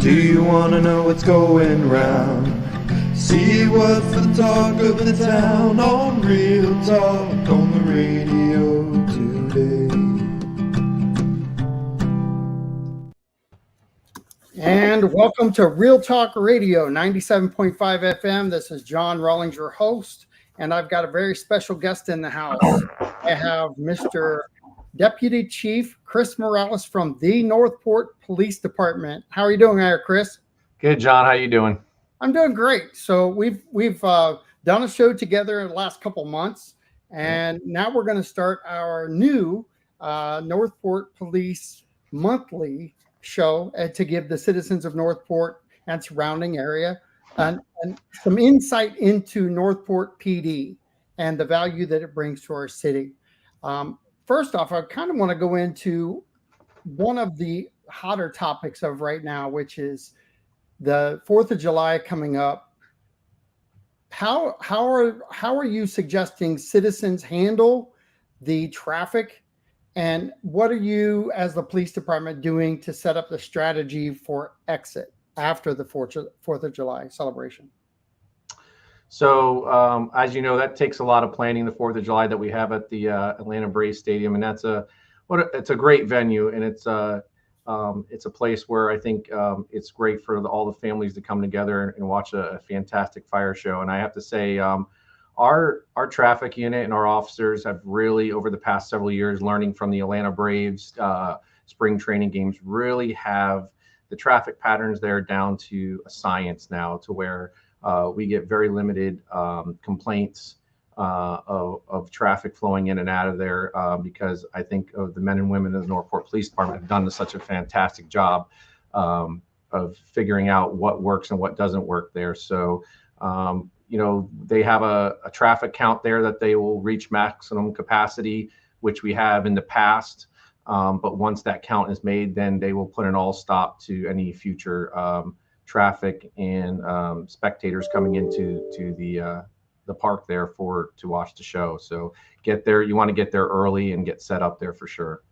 Do you want to know what's going round? See what's the talk of the town on Real Talk on the radio today. And welcome to Real Talk Radio 97.5 FM. This is John Rawlings, your host, and I've got a very special guest in the house. I have Mr. Deputy Chief Chris Morales from the Northport Police Department. How are you doing there, Chris? Good, John. How you doing? I'm doing great. So we've done a show together in the last couple months, and now we're going to start our new Northport Police Monthly show to give the citizens of Northport and surrounding area and some insight into Northport PD and the value that it brings to our city. First off, I kind of want to go into one of the hotter topics of right now, which is the 4th of July coming up. How are you suggesting citizens handle the traffic? And what are you, as the police department, doing to set up the strategy for exit after the 4th of July celebration? So, as you know, that takes a lot of planning, the 4th of July that we have at the Atlanta Braves Stadium. And it's a great venue. And it's a place where I think it's great for all the families to come together and watch a fantastic fire show. And I have to say, our traffic unit and our officers have really, over the past several years, learning from the Atlanta Braves spring training games, really have the traffic patterns there down to a science now, to where we get very limited complaints of traffic flowing in and out of there because I think the men and women of the Northport Police Department have done such a fantastic job of figuring out what works and what doesn't work there. So, they have a traffic count there that they will reach maximum capacity, which we have in the past. But once that count is made, then they will put an all stop to any future traffic and spectators coming into the park there to watch the show. So get there. You want to get there early and get set up there for sure.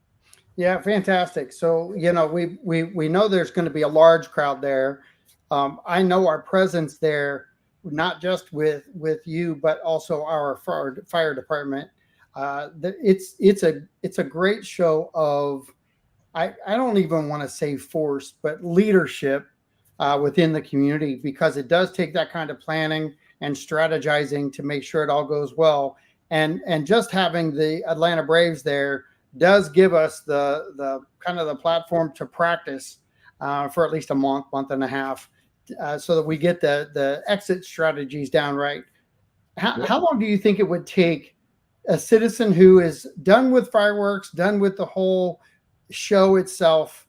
Yeah, fantastic. So, we know there's going to be a large crowd there. I know our presence there, not just with you, but also our fire department. It's a great show of, I don't even want to say force, but leadership within the community, because it does take that kind of planning and strategizing to make sure it all goes well. And just having the Atlanta Braves there does give us the kind of the platform to practice for at least a month and a half, so that we get the exit strategies down right. How long do you think it would take a citizen who is done with fireworks, done with the whole show itself?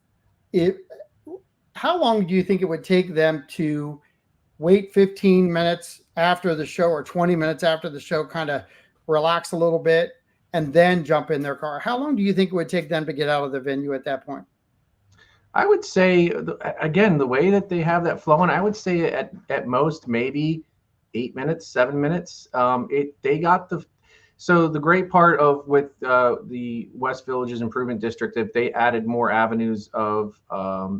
How long do you think it would take them to wait 15 minutes after the show or 20 minutes after the show, kind of relax a little bit, and then jump in their car? How long do you think it would take them to get out of the venue at that point? I would say, again, the way that they have that flowing, I would say at most maybe 8 minutes, 7 minutes. So the great part with the West Villages Improvement District, if they added more avenues of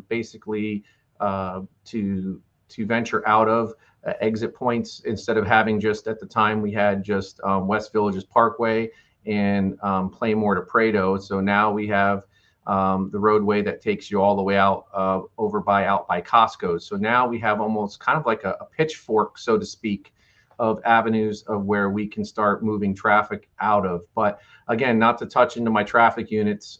basically to venture out of exit points, instead of having just, at the time we had just West Villages Parkway and Playmore to Prado. So now we have the roadway that takes you all the way out out by Costco. So now we have almost kind of like a pitchfork, so to speak, of avenues of where we can start moving traffic out of. But again, not to touch into my traffic units,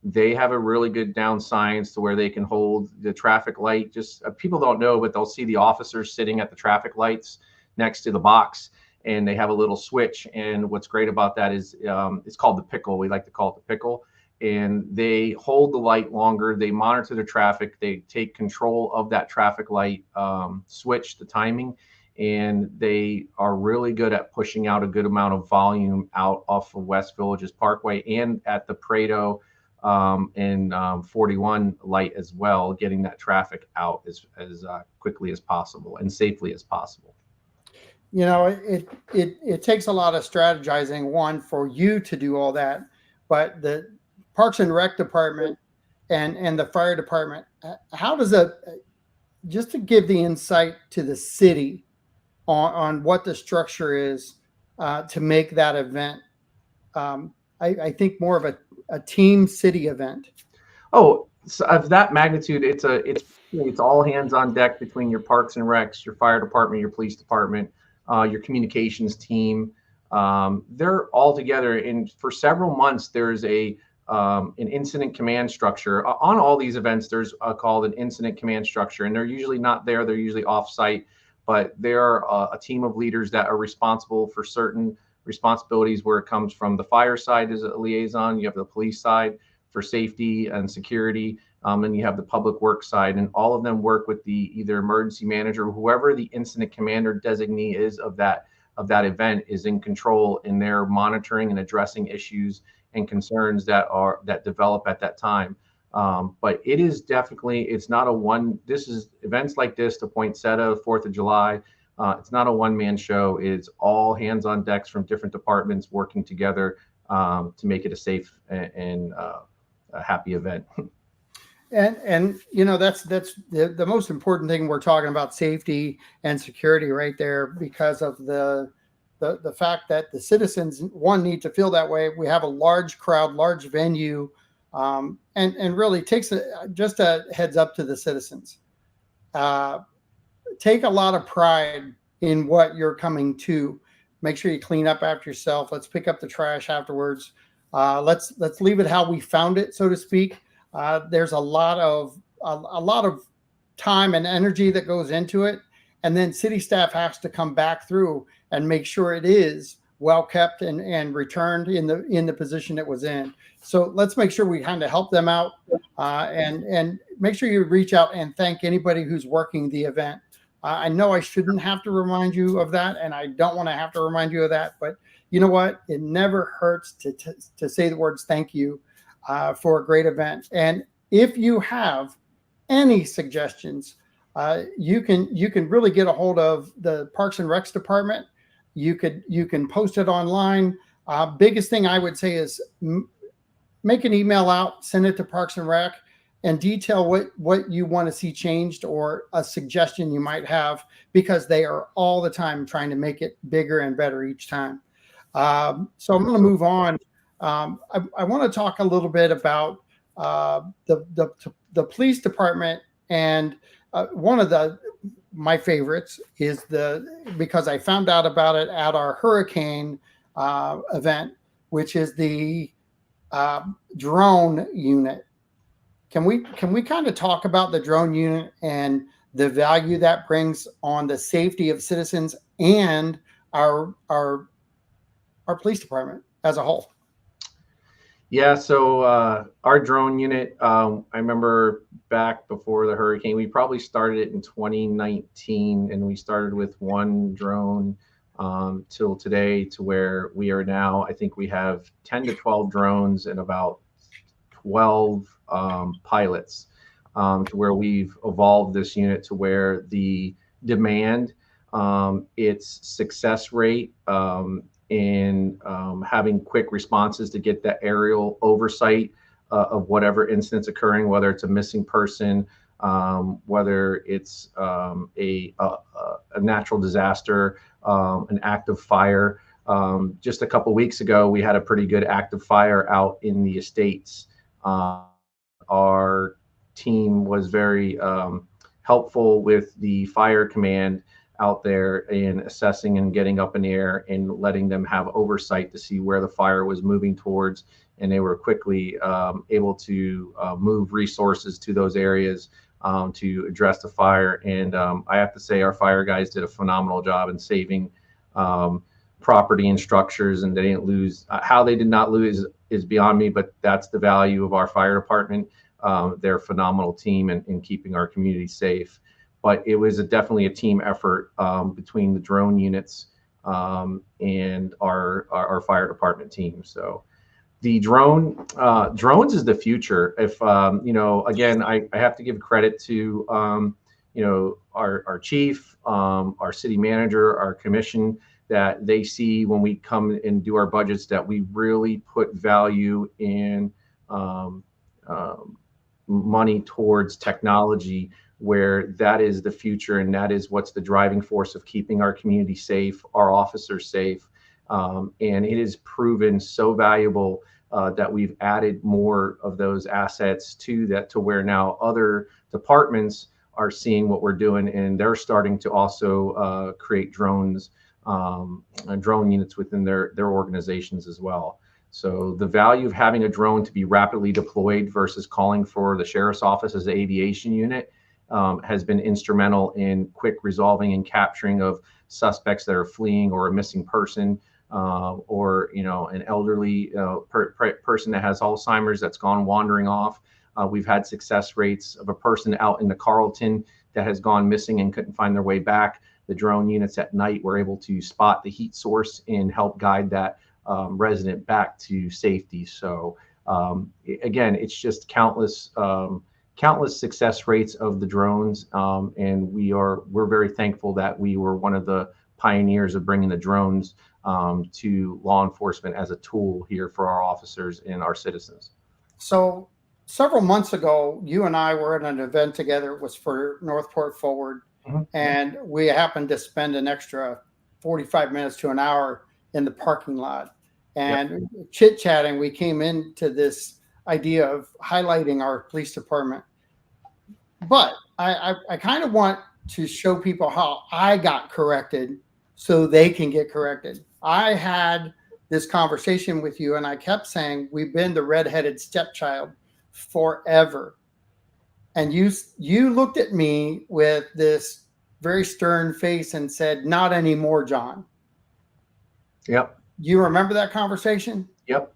they have a really good down science to where they can hold the traffic light. Just people don't know, but they'll see the officers sitting at the traffic lights next to the box, and they have a little switch. And what's great about that is it's called the pickle. We like to call it the pickle. And they hold the light longer. They monitor the traffic. They take control of that traffic light switch, the timing, and they are really good at pushing out a good amount of volume out off of West Villages Parkway and at the Prado and 41 light as well, getting that traffic out as quickly as possible and safely as possible. You know, it takes a lot of strategizing, one, for you to do all that, but the Parks and Rec department and the fire department, how does just to give the insight to the city on what the structure is to make that event. I think more of a team city event. Oh, so of that magnitude, it's all hands on deck between your parks and recs, your fire department, your police department, your communications team. They're all together, and for several months there's an incident command structure on all these events. There's called an incident command structure, and they're usually not there. They're usually off-site, but they're a team of leaders that are responsible for certain responsibilities. Where it comes from, the fire side is a liaison. You have the police side for safety and security, and you have the public works side, and all of them work with the either emergency manager, whoever the incident commander designee is of that event, is in control, and they're monitoring and addressing issues and concerns that develop at that time. But it is definitely, it's not a one. This is events like this, the Poinsettia, 4th of July. It's not a one-man show. It's all hands on decks from different departments working together to make it a safe and a happy event. And you know, that's the most important thing. We're talking about safety and security right there, because of the fact that the citizens, one, need to feel that way. We have a large crowd, large venue, and really takes just a heads up to the citizens. Take a lot of pride in what you're coming to. Make sure you clean up after yourself. Let's pick up the trash afterwards. Let's leave it how we found it, so to speak. There's a lot of time and energy that goes into it, and then city staff has to come back through and make sure it is well kept and returned in the position it was in. So let's make sure we kind of help them out, and make sure you reach out and thank anybody who's working the event. I know I shouldn't have to remind you of that, and I don't want to have to remind you of that, but you know what? It never hurts to say the words thank you for a great event. And if you have any suggestions, you can really get a hold of the Parks and Recs department. You can post it online. Biggest thing I would say is make an email out, send it to Parks and Rec, and detail what you want to see changed or a suggestion you might have, because they are all the time trying to make it bigger and better each time. So I'm going to move on. I want to talk a little bit about the police department, and one of my favorites is because I found out about it at our hurricane event, which is the drone unit. Can we kind of talk about the drone unit and the value that brings on the safety of citizens and our police department as a whole? Yeah, so our drone unit, I remember back before the hurricane, we probably started it in 2019, and we started with one drone till today, to where we are now. I think we have 10 to 12 drones and about 12 pilots, to where we've evolved this unit to where the demand, its success rate, in having quick responses to get that aerial oversight of whatever incident's occurring, whether it's a missing person, whether it's a natural disaster, an active fire. Just a couple weeks ago, we had a pretty good active fire out in the estates. Our team was very helpful with the fire command out there in assessing and getting up in the air and letting them have oversight to see where the fire was moving towards, and they were quickly able to move resources to those areas to address the fire. And I have to say, our fire guys did a phenomenal job in saving property and structures, and they didn't lose. How they did not lose is beyond me, but that's the value of our fire department. They're a phenomenal team in keeping our community safe. But it was definitely a team effort between the drone units and our fire department team. So the drones is the future. If again, I have to give credit to our chief, our city manager, our commission, that they see when we come and do our budgets that we really put value in money towards technology, where that is the future, and that is what's the driving force of keeping our community safe, our officers safe. And it is proven so valuable that we've added more of those assets to that, to where now other departments are seeing what we're doing, and they're starting to also create drones, drone units within their organizations as well. So the value of having a drone to be rapidly deployed versus calling for the sheriff's office as an aviation unit has been instrumental in quick resolving and capturing of suspects that are fleeing, or a missing person, or an elderly person that has Alzheimer's that's gone wandering off. We've had success rates of a person out in the Carlton that has gone missing and couldn't find their way back. The drone units at night were able to spot the heat source and help guide that resident back to safety. So again, it's just countless success rates of the drones, and we're very thankful that we were one of the pioneers of bringing the drones to law enforcement as a tool here for our officers and our citizens. So several months ago, you and I were at an event together. It was for Northport Forward, and we happened to spend an extra 45 minutes to an hour in the parking lot, and chit-chatting. We came into this idea of highlighting our police department, but I kind of want to show people how I got corrected so they can get corrected. I had this conversation with you, and I kept saying, we've been the redheaded stepchild forever. And you looked at me with this very stern face and said, not anymore, John. Yep. You remember that conversation? Yep.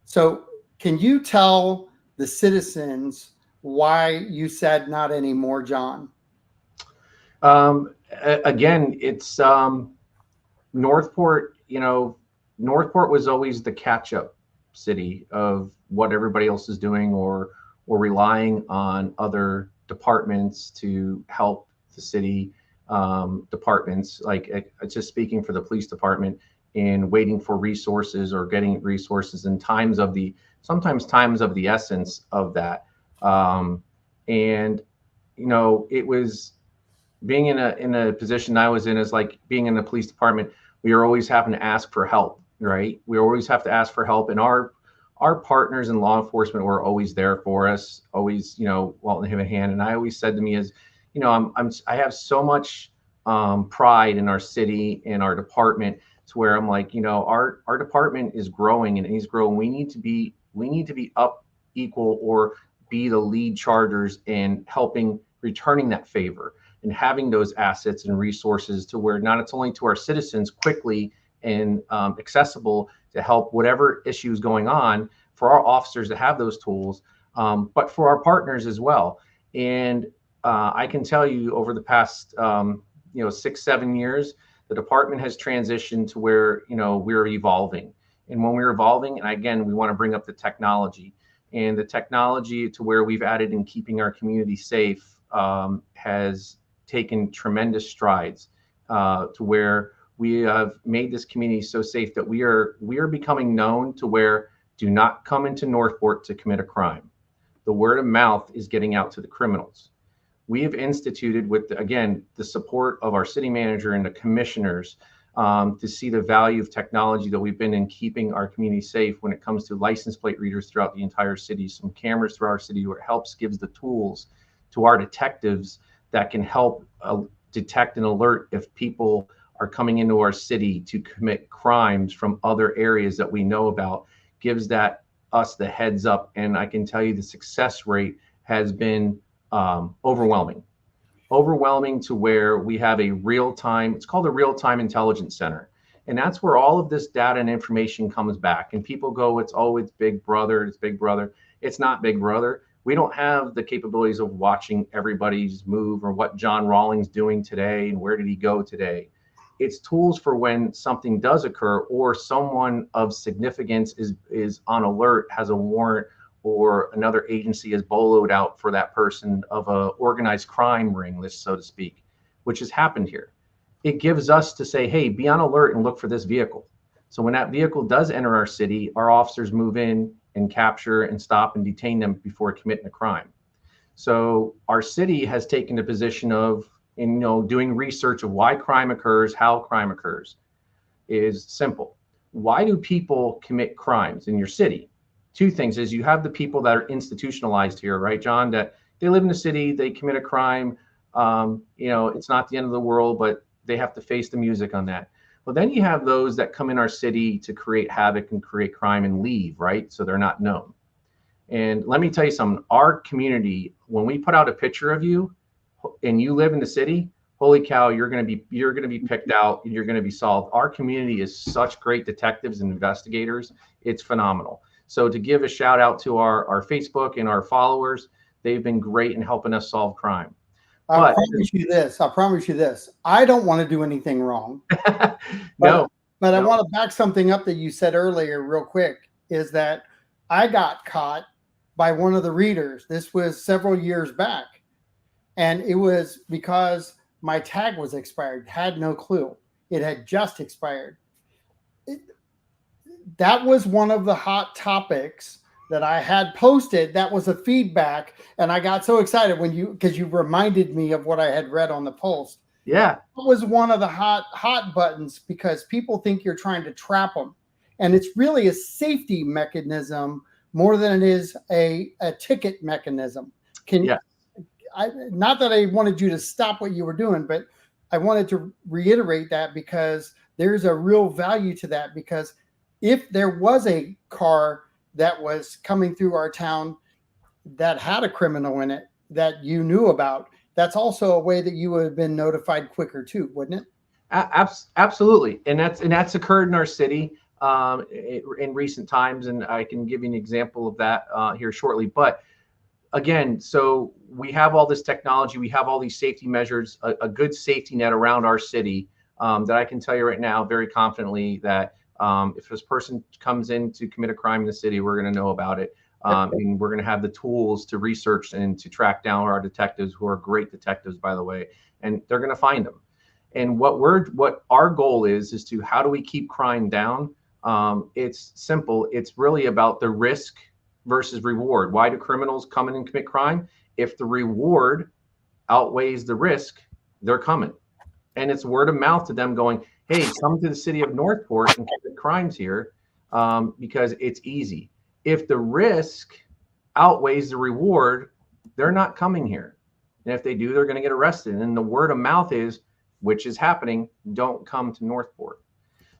So can you tell the citizens why you said not anymore, John? Again, it's Northport. Northport was always the catch-up city of what everybody else is doing, or relying on other departments to help the city departments. Like, just speaking for the police department, in waiting for resources or getting resources, and sometimes times of the essence of that. And it was being in a position I was in, as like being in the police department, we are always having to ask for help, right? We always have to ask for help, and our partners in law enforcement were always there for us, always, wanting to have a hand. And I always said to me is, I have so much pride in our city and our department, to where I'm like, our department is growing, and he's growing. We need to be up equal, or be the lead chargers in returning that favor, and having those assets and resources, to where not it's only to our citizens quickly and accessible to help whatever issue is going on, for our officers to have those tools, but for our partners as well. And I can tell you, over the past 6-7 years, the department has transitioned to where we're evolving. And when we're evolving, and again, we want to bring up the technology, and the technology to where we've added in keeping our community safe has taken tremendous strides, to where we have made this community so safe that we are becoming known to where, do not come into Northport to commit a crime. The word of mouth is getting out to the criminals. We have instituted, with again the support of our city manager and the commissioners, to see the value of technology that we've been in keeping our community safe when it comes to license plate readers throughout the entire city, some cameras throughout our city, where it gives the tools to our detectives that can help detect and alert if people are coming into our city to commit crimes from other areas that we know about, gives us the heads up. And I can tell you the success rate has been overwhelming to where we have it's called a real-time intelligence center. And that's where all of this data and information comes back. And people go, it's Big Brother, it's Big Brother. It's not Big Brother. We don't have the capabilities of watching everybody's move, or what John Rawlings doing today and where did he go today. It's tools for when something does occur, or someone of significance is on alert, has a warrant, or another agency is boloed out for that person of a organized crime ring list, so to speak, which has happened here. It gives us to say, hey, be on alert and look for this vehicle. So when that vehicle does enter our city, our officers move in and capture and stop and detain them before committing a crime. So our city has taken the position of, doing research of why crime occurs, how crime occurs. Is simple. Why do people commit crimes in your city? Two things is you have the people that are institutionalized here, right, John, that they live in the city, they commit a crime. It's not the end of the world, but they have to face the music on that. Well, then you have those that come in our city to create havoc and create crime and leave, right? So they're not known. And let me tell you something, our community, when we put out a picture of you and you live in the city, holy cow, you're going to be picked out, you're going to be solved. Our community is such great detectives and investigators. It's phenomenal. So to give a shout out to our Facebook and our followers, they've been great in helping us solve crime. I promise you this. I don't want to do anything wrong. No. But I want to back something up that you said earlier real quick, is that I got caught by one of the readers. This was several years back. And it was because my tag was expired. Had no clue. It had just expired. That was one of the hot topics that I had posted. That was a feedback. And I got so excited because you reminded me of what I had read on the post. Yeah. It was one of the hot buttons because people think you're trying to trap them. And it's really a safety mechanism more than it is a ticket mechanism. Not that I wanted you to stop what you were doing, but I wanted to reiterate that because there's a real value to that. Because if there was a car that was coming through our town that had a criminal in it that you knew about, that's also a way that you would have been notified quicker too, wouldn't it? Absolutely. And that's occurred in our city in recent times. And I can give you an example of that here shortly. But again, so we have all this technology, we have all these safety measures, a good safety net around our city that I can tell you right now very confidently that if this person comes in to commit a crime in the city, we're going to know about it. And we're going to have the tools to research and to track down our detectives, who are great detectives, by the way, and they're going to find them. And what our goal is to how do we keep crime down? It's simple. It's really about the risk versus reward. Why do criminals come in and commit crime? If the reward outweighs the risk, they're coming. And it's word of mouth to them going, hey, come to the city of Northport and commit crimes here because it's easy. If the risk outweighs the reward, they're not coming here. And if they do, they're going to get arrested. And the word of mouth is, which is happening, don't come to Northport.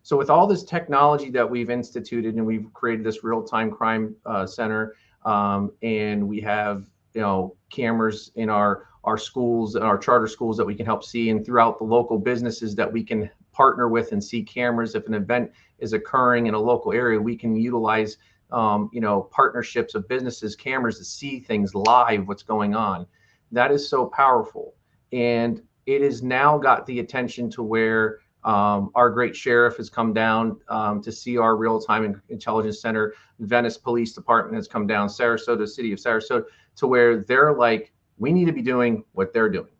So with all this technology that we've instituted and we've created this real-time crime center, and we have cameras in our schools and our charter schools that we can help see, and throughout the local businesses that we can partner with and see cameras. If an event is occurring in a local area, we can utilize partnerships of businesses, cameras to see things live, what's going on. That is so powerful. And it has now got the attention to where our great sheriff has come down to see our real-time intelligence center. Venice Police Department has come down, Sarasota, city of Sarasota, to where they're like, we need to be doing what they're doing.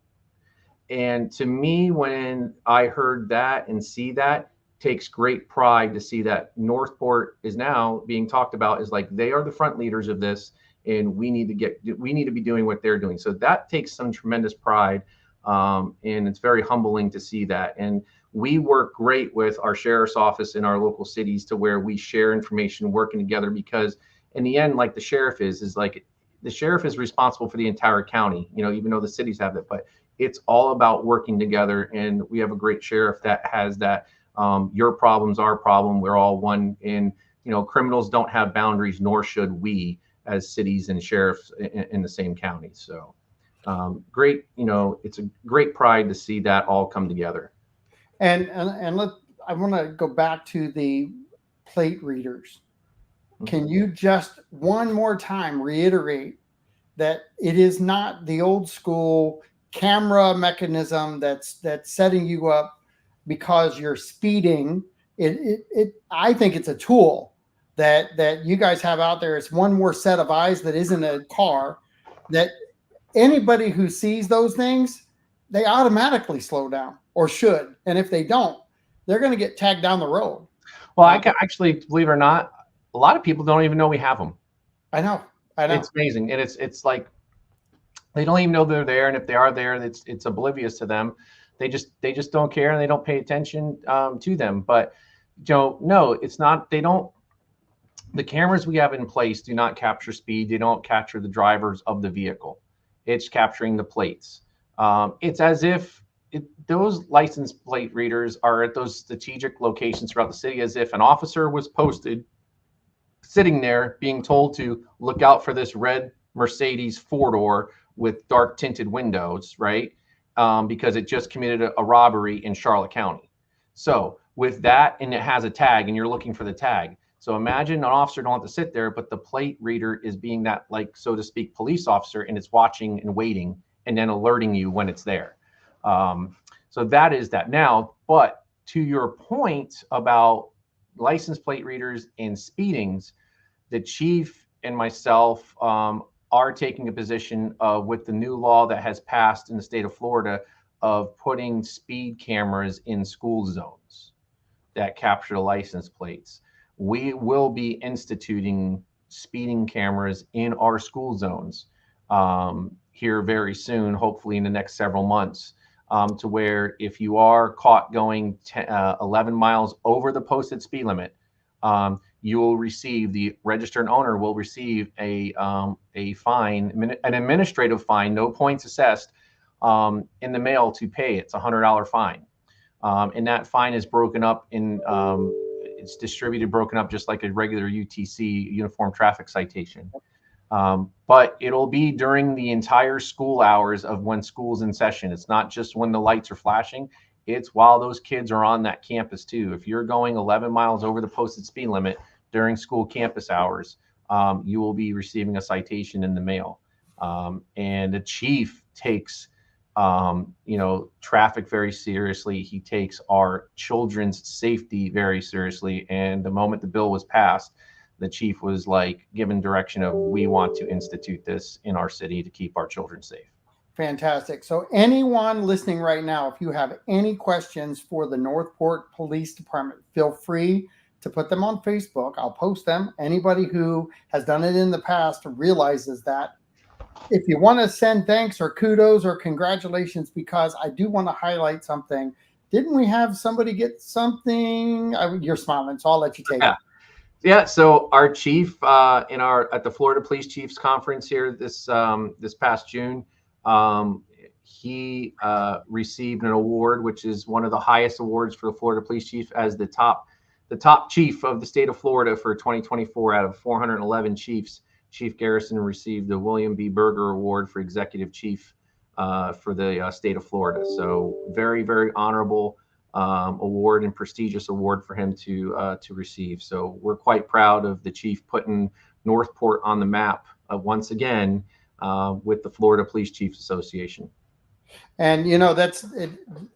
And to me, when I heard that and see that, takes great pride to see that Northport is now being talked about as like they are the front leaders of this, and we need to be doing what they're doing. So that takes some tremendous pride, and it's very humbling to see that. And we work great with our sheriff's office in our local cities to where we share information, working together, because in the end, like the sheriff is like the sheriff is responsible for the entire county, even though the cities have it, but it's all about working together. And we have a great sheriff that has that. Your problem's our problem. We're all one. And criminals don't have boundaries, nor should we as cities and sheriffs in the same county. So great. It's a great pride to see that all come together. And I want to go back to the plate readers. Can you just one more time reiterate that it is not the old school camera mechanism that's setting you up because you're speeding? I think it's a tool that you guys have out there. It's one more set of eyes that isn't a car, that anybody who sees those things, they automatically slow down, or should. And if they don't, they're going to get tagged down the road. Well, I can actually, believe it or not, a lot of people don't even know we have them. I know. It's amazing. And it's like, They don't even know they're there, and if they are there, it's oblivious to them. They just don't care, and they don't pay attention to them. But no, it's not. They don't. The cameras we have in place do not capture speed. They don't capture the drivers of the vehicle. It's capturing the plates. It's as if those license plate readers are at those strategic locations throughout the city, as if an officer was posted sitting there being told to look out for this red Mercedes four-door with dark tinted windows, right? Because it just committed a robbery in Charlotte County. So with that, and it has a tag, and you're looking for the tag. So imagine an officer don't have to sit there, but the plate reader is being that, like, so to speak, police officer, and it's watching and waiting and then alerting you when it's there. So that is that. Now, but to your point about license plate readers and speedings, the chief and myself are taking a position with the new law that has passed in the state of Florida of putting speed cameras in school zones that capture the license plates. We will be instituting speeding cameras in our school zones here very soon, hopefully in the next several months, to where if you are caught going 11 miles over the posted speed limit, you will receive, the registered owner will receive a fine, an administrative fine, no points assessed, in the mail to pay. It's $100 fine. And that fine is broken up in, it's distributed, broken up just like a regular UTC, uniform traffic citation. But it'll be during the entire school hours of when school's in session. It's not just when the lights are flashing. It's while those kids are on that campus too. If you're going 11 miles over the posted speed limit during school campus hours, you will be receiving a citation in the mail. And the chief takes, traffic very seriously. He takes our children's safety very seriously. And the moment the bill was passed, the chief was like given direction of, we want to institute this in our city to keep our children safe. Fantastic. So anyone listening right now, if you have any questions for the Northport Police Department, feel free to put them on Facebook. I'll post them. Anybody who has done it in the past realizes that. If you want to send thanks or kudos or congratulations, because I do want to highlight something. Didn't we have somebody get something? You're smiling, so I'll let you take it. Yeah. So our chief at the Florida Police Chiefs Conference here this past June, he received an award, which is one of the highest awards for the Florida Police Chief, as the top chief of the state of Florida for 2024 out of 411 chiefs. Chief Garrison received the William B. Berger Award for Executive Chief for the state of Florida. So very, very honorable award and prestigious award for him to receive. So we're quite proud of the chief putting Northport on the map once again with the Florida Police Chiefs Association. And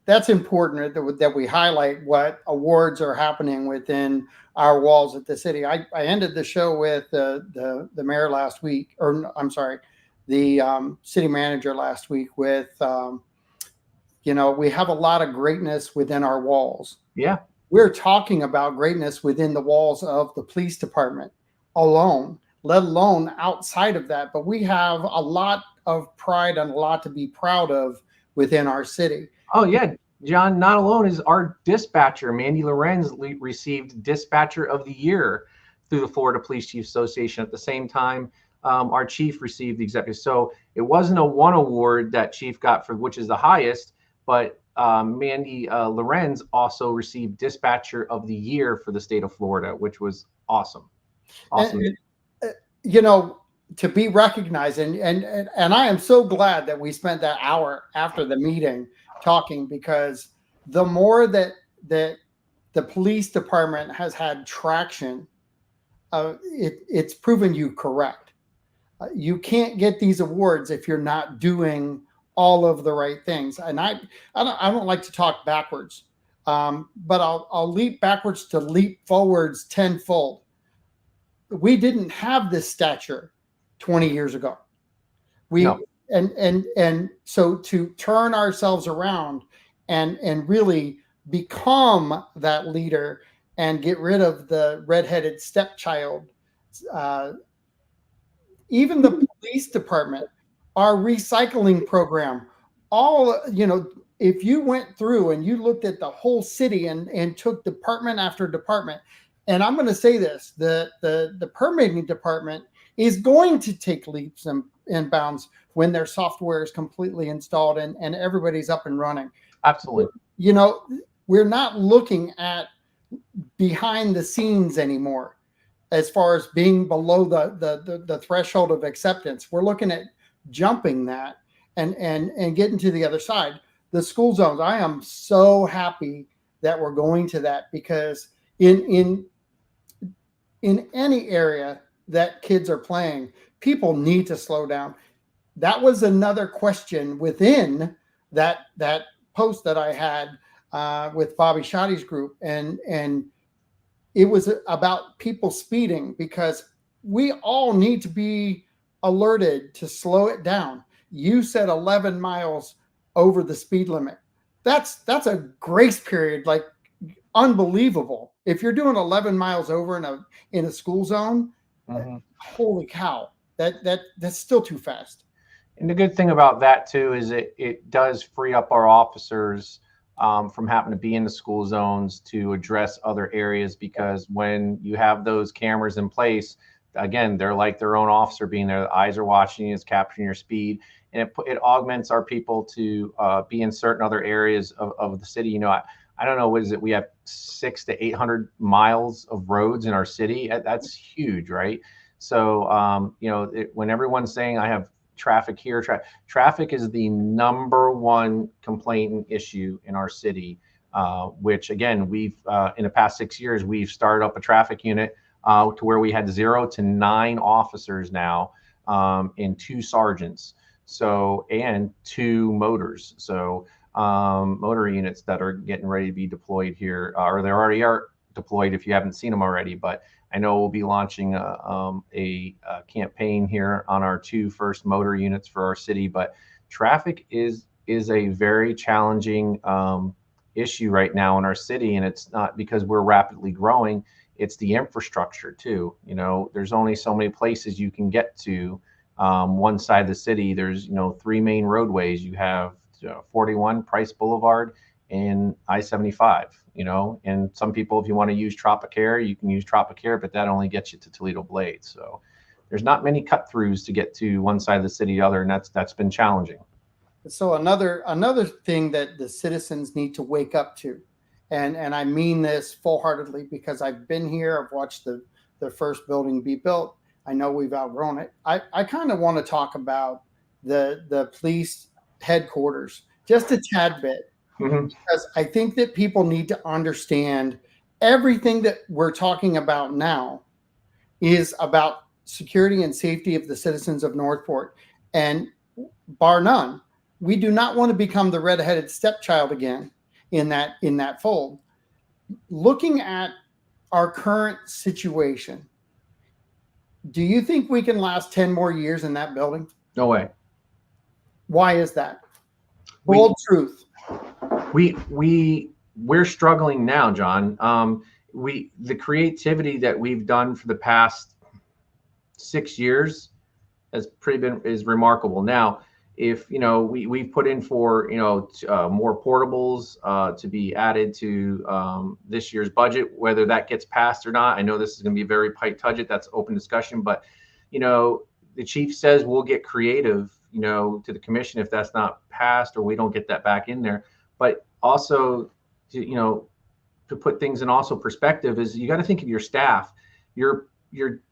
that's important that we highlight what awards are happening within our walls at the city. I ended the show with the mayor last week, or I'm sorry, the city manager last week with, we have a lot of greatness within our walls. Yeah. We're talking about greatness within the walls of the police department alone, let alone outside of that. But we have a lot of pride and a lot to be proud of within our city. Oh, yeah. John, not alone is our dispatcher, Mandy Lorenz, received Dispatcher of the Year through the Florida Police Chiefs Association. At the same time, our chief received the executive. So it wasn't a one award that chief got for, which is the highest, but Mandy Lorenz also received Dispatcher of the Year for the state of Florida, which was awesome. Awesome. And, to be recognized, and I am so glad that we spent that hour after the meeting talking, because the more that the police department has had traction, it's proven you correct. You can't get these awards if you're not doing all of the right things. And I don't like to talk backwards, but I'll leap backwards to leap forwards tenfold. We didn't have this stature 20 years ago. And so to turn ourselves around and really become that leader and get rid of the redheaded stepchild, even the police department our recycling program, all, if you went through and you looked at the whole city and took department after department, and I'm going to say this, the permitting department is going to take leaps and bounds when their software is completely installed and everybody's up and running. Absolutely. We're not looking at behind the scenes anymore as far as being below the threshold of acceptance. We're looking at jumping that and getting to the other side. The school zones, I am so happy that we're going to that, because in any area that kids are playing, people need to slow down. That was another question within that post that I had with Bobby Shoddy's group, and it was about people speeding, because we all need to be alerted to slow it down. You said 11 miles over the speed limit. That's a grace period, like unbelievable. If you're doing 11 miles over in a school zone, holy cow, that's still too fast. And the good thing about that too is it does free up our officers from having to be in the school zones to address other areas, because when you have those cameras in place, again, they're like their own officer being there. The eyes are watching you, it's capturing your speed, and it augments our people to be in certain other areas of the city. I don't know, what is it? We have 600 to 800 miles of roads in our city. That's huge, right? So, when everyone's saying I have traffic here, traffic is the number one complaint issue in our city, which again, we've in the past 6 years, we've started up a traffic unit to where we had 0 to 9 officers now, and 2 sergeants, and 2 motors. So motor units that are getting ready to be deployed here, or they already are deployed if you haven't seen them already. But I know we'll be launching a campaign here on our 2 first motor units for our city. But traffic is a very challenging issue right now in our city, and it's not because we're rapidly growing. It's the infrastructure too. There's only so many places you can get to. One side of the city, there's 3 main roadways. You have 41 Price Boulevard and I-75. And some people, if you want to use Tropicare, you can use Tropicare, but that only gets you to Toledo Blade. So there's not many cut throughs to get to one side of the city to the other, and that's been challenging. So another thing that the citizens need to wake up to, and I mean this full-heartedly, because I've been here, I've watched the first building be built. I know we've outgrown it. I kind of want to talk about the police headquarters just a tad bit, because I think that people need to understand everything that we're talking about now is about security and safety of the citizens of Northport. And bar none, we do not want to become the redheaded stepchild again in that fold. Looking at our current situation, do you think we can last 10 more years in that building? No way. Why is that? Bold truth. We're struggling now, John. The creativity that we've done for the past 6 years is remarkable. Now, if we've put in for more portables to be added to this year's budget, whether that gets passed or not, I know this is going to be a very tight budget. That's open discussion, but the chief says we'll get creative to the commission if that's not passed or we don't get that back in there. But also to put things in also perspective is you got to think of your staff. You're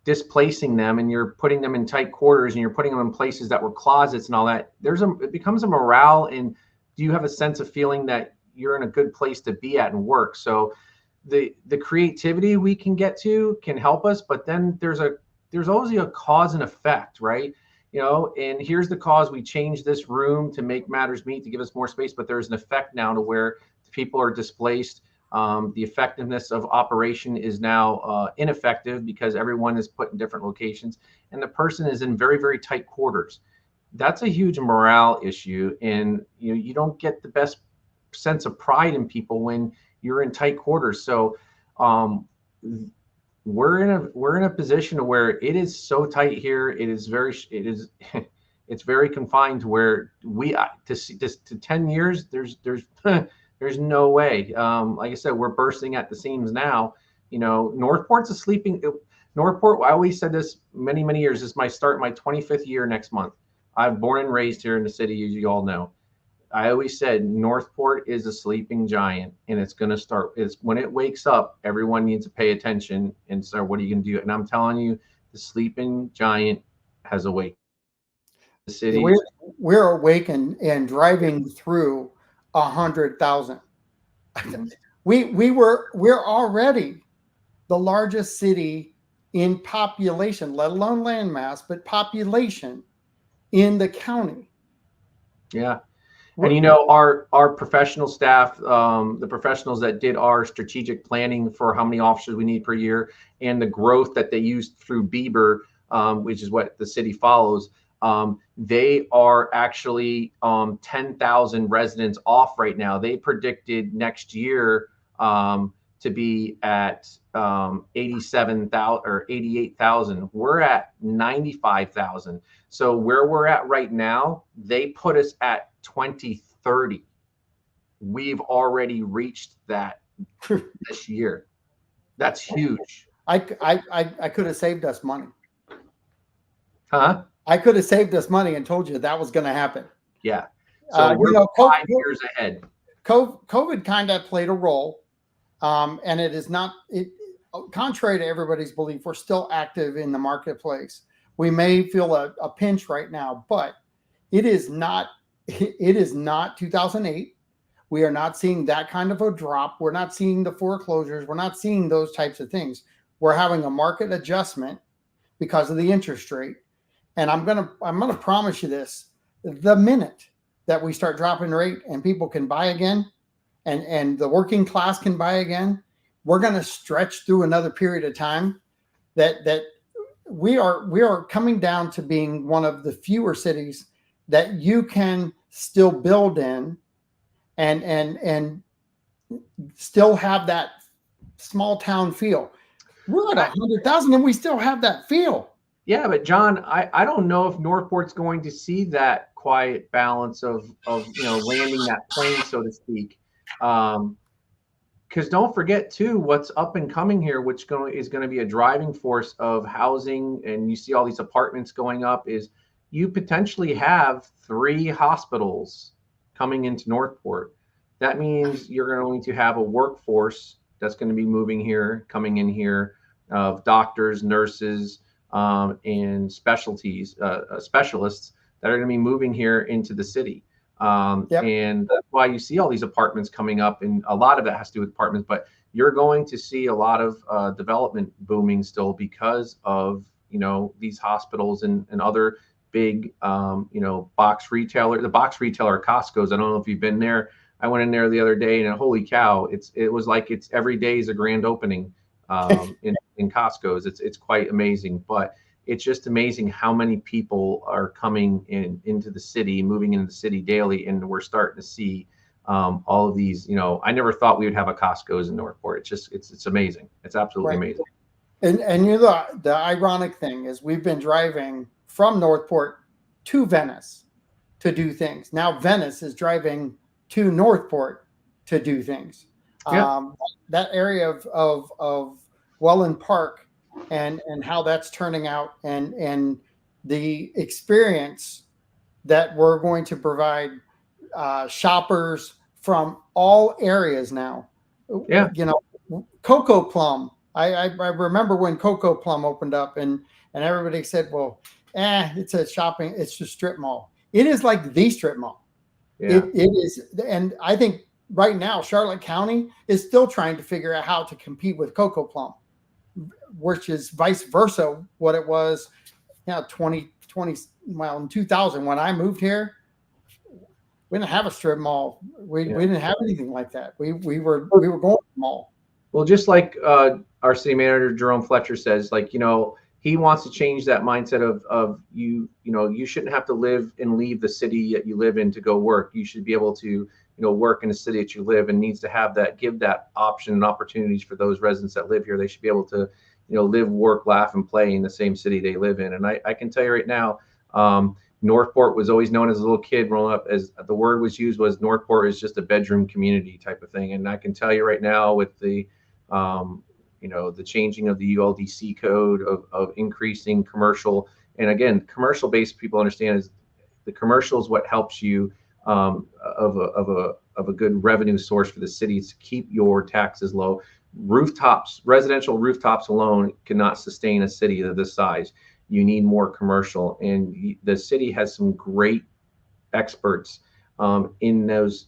displacing them and you're putting them in tight quarters and you're putting them in places that were closets and all that. It becomes a morale, and do you have a sense of feeling that you're in a good place to be at and work? So the creativity we can get to can help us, but then there's always a cause and effect, right? And here's the cause. We changed this room to make matters meet, to give us more space, but there's an effect now to where people are displaced. The effectiveness of operation is now ineffective because everyone is put in different locations and the person is in very, very tight quarters. That's a huge morale issue. And you don't get the best sense of pride in people when you're in tight quarters. So we're in a position where it is so tight here. It is It's very confined to where we to 10 years. There's there's no way. Like I said, we're bursting at the seams now. Northport's a sleeping. Northport. I always said this many years. This might start my 25th year next month. I'm born and raised here in the city, as you all know. I always said Northport is a sleeping giant, and it's going to start. It's when it wakes up, everyone needs to pay attention. And so, what are you going to do? And I'm telling you, the sleeping giant has awakened. The city. We're awake and driving through 100,000. We're already the largest city in population, let alone landmass, but population in the county. Yeah. And our professional staff, the professionals that did our strategic planning for how many officers we need per year, and the growth that they used through Bieber, which is what the city follows, they are actually 10,000 residents off right now. They predicted next year to be at 87,000 or 88,000. We're at 95,000. So where we're at right now, they put us at 2030. We've already reached that this year. That's huge. I could have saved us money. Huh? I could have saved us money and told you that was going to happen. Yeah. So we're 5 years ahead. COVID kind of played a role, and it is not. Contrary to everybody's belief, we're still active in the marketplace. We may feel a pinch right now, but it is not. It is not 2008. We are not seeing that kind of a drop. We're not seeing the foreclosures. We're not seeing those types of things. We're having a market adjustment because of the interest rate. And I'm gonna promise you this: the minute that we start dropping rate and people can buy again, and the working class can buy again, we're gonna stretch through another period of time that we are coming down to being one of the fewer cities that you can still build in and still have that small town feel. We're at 100,000 and we still have that feel. Yeah, but John, I don't know if Northport's going to see that quiet balance of landing that plane, so to speak. Because don't forget too, what's up and coming here, which is going to be a driving force of housing, and you see all these apartments going up, is you potentially have 3 hospitals coming into Northport. That means you're going to have a workforce that's going to be moving here, coming in here, of doctors, nurses, and specialists that are going to be moving here into the city. Yep. And that's why you see all these apartments coming up, and a lot of it has to do with apartments, but you're going to see a lot of development booming still because of, these hospitals and other big, box retailer. The box retailer Costco's, I don't know if you've been there. I went in there the other day, and holy cow, it was like it's every day is a grand opening in Costco's. It's quite amazing, but it's just amazing how many people are coming into the city, moving into the city daily, and we're starting to see all of these. I never thought we would have a Costco's in Northport. It's amazing. It's absolutely amazing. And the ironic thing is we've been driving from Northport to Venice to do things. Now Venice is driving to Northport to do things. Yeah. That area of Welland Park and how that's turning out, and the experience that we're going to provide shoppers from all areas now. Yeah. Coco Plum. I remember when Coco Plum opened up, and everybody said, well, it's a strip mall. It is like the strip mall. Yeah. It is. And I think right now, Charlotte County is still trying to figure out how to compete with Coco Plum, which is vice versa what it was, 2020, well, in 2000 when I moved here. We didn't have a strip mall. We didn't have anything like that. We were going to the mall. Well, just like our city manager Jerome Fletcher says, he wants to change that mindset of you shouldn't have to live and leave the city that you live in to go work. You should be able to work in the city that you live, and needs to have give that option and opportunities for those residents that live here. They should be able to live, work, laugh, and play in the same city they live in. And I can tell you right now, Northport was always known as a little kid growing up, as the word was used was Northport is just a bedroom community type of thing. And I can tell you right now with the, the changing of the ULDC code of increasing commercial, and again, commercial based people understand is the commercial is what helps you of a good revenue source for the city to keep your taxes low. Rooftops, residential rooftops alone cannot sustain a city of this size. You need more commercial, and the city has some great experts in those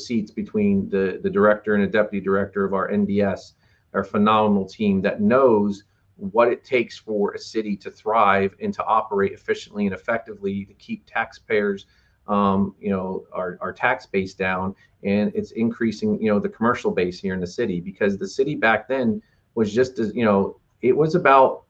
seats between the director and the deputy director of our NDS, our phenomenal team that knows what it takes for a city to thrive and to operate efficiently and effectively to keep taxpayers, our tax base down, and it's increasing, the commercial base here in the city, because the city back then was just as, it was about,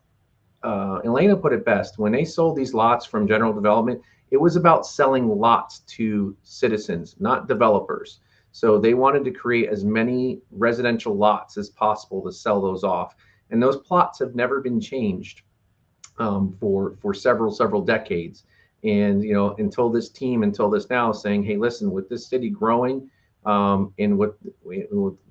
Elena put it best, when they sold these lots from general development, it was about selling lots to citizens, not developers. So they wanted to create as many residential lots as possible to sell those off. And those plots have never been changed for several decades. And, until this now saying, hey, listen, with this city growing and with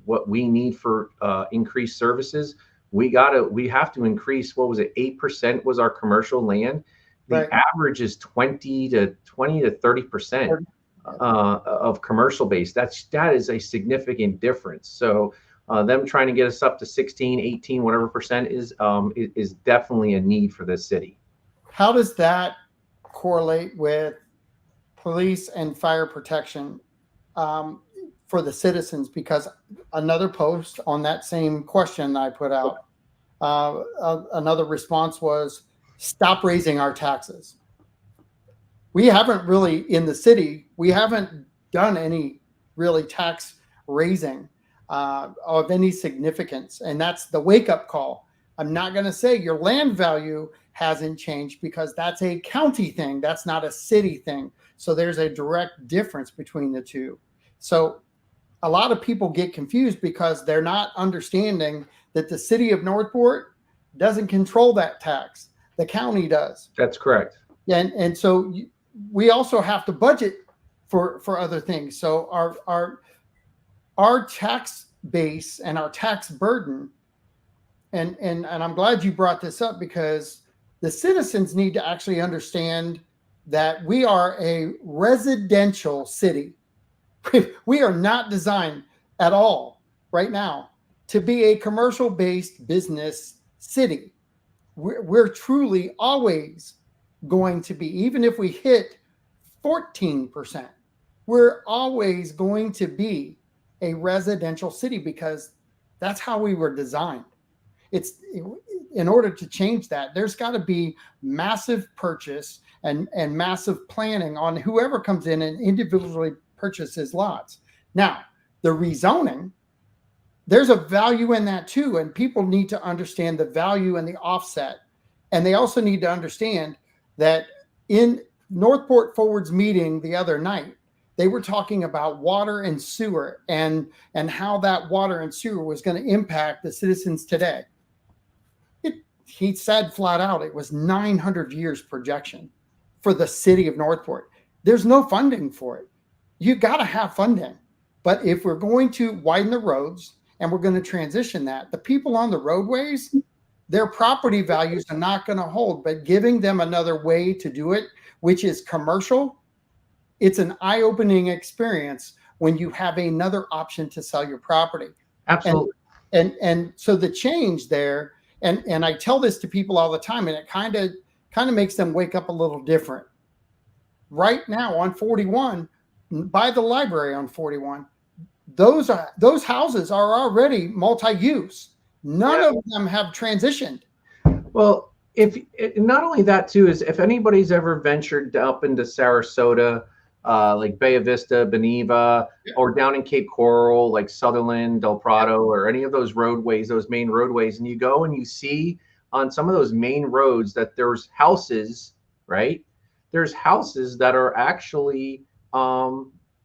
what we need for increased services, we have to increase, what was it, 8% was our commercial land. The Right. average is 20 to 30% of commercial base. That is a significant difference. So them trying to get us up to 16, 18, whatever percent is definitely a need for this city. How does that correlate with police and fire protection for the citizens? Because another post on that same question I put out, another response was, stop raising our taxes. We haven't really, in the city, we haven't done any really tax raising of any significance. And that's the wake-up call. I'm not going to say your land value hasn't changed, because that's a county thing. That's not a city thing. So there's a direct difference between the two. So a lot of people get confused because they're not understanding that the city of Northport doesn't control that tax. The county does. That's correct. And so we also have to budget for other things. So our tax base and our tax burden, and I'm glad you brought this up, because the citizens need to actually understand that we are a residential city. We are not designed at all right now to be a commercial-based business city. We're truly always going to be, even if we hit 14%, we're always going to be a residential city, because that's how we were designed. It's in order to change that, there's got to be massive purchase and massive planning on whoever comes in and individually purchases lots. Now, the rezoning, there's a value in that too, and people need to understand the value and the offset. And they also need to understand that in Northport Forward's meeting the other night, they were talking about water and sewer and how that water and sewer was going to impact the citizens today. He said flat out it was 900 years projection for the city of Northport. There's no funding for it. You got to have funding. But if we're going to widen the roads and we're going to transition that, the people on the roadways, their property values are not going to hold. But giving them another way to do it, which is commercial, it's an eye-opening experience when you have another option to sell your property. Absolutely. And so the change there, and I tell this to people all the time, and it kind of makes them wake up a little different. Right now on 41, by the library on 41, those houses are already multi-use. None of them have transitioned. Well, if not only that too, is if anybody's ever ventured up into Sarasota, like Bay Vista, Beneva, or down in Cape Coral, like Sutherland, Del Prado, or any of those roadways, those main roadways, and you go and you see on some of those main roads that there's houses, right? There's houses that are actually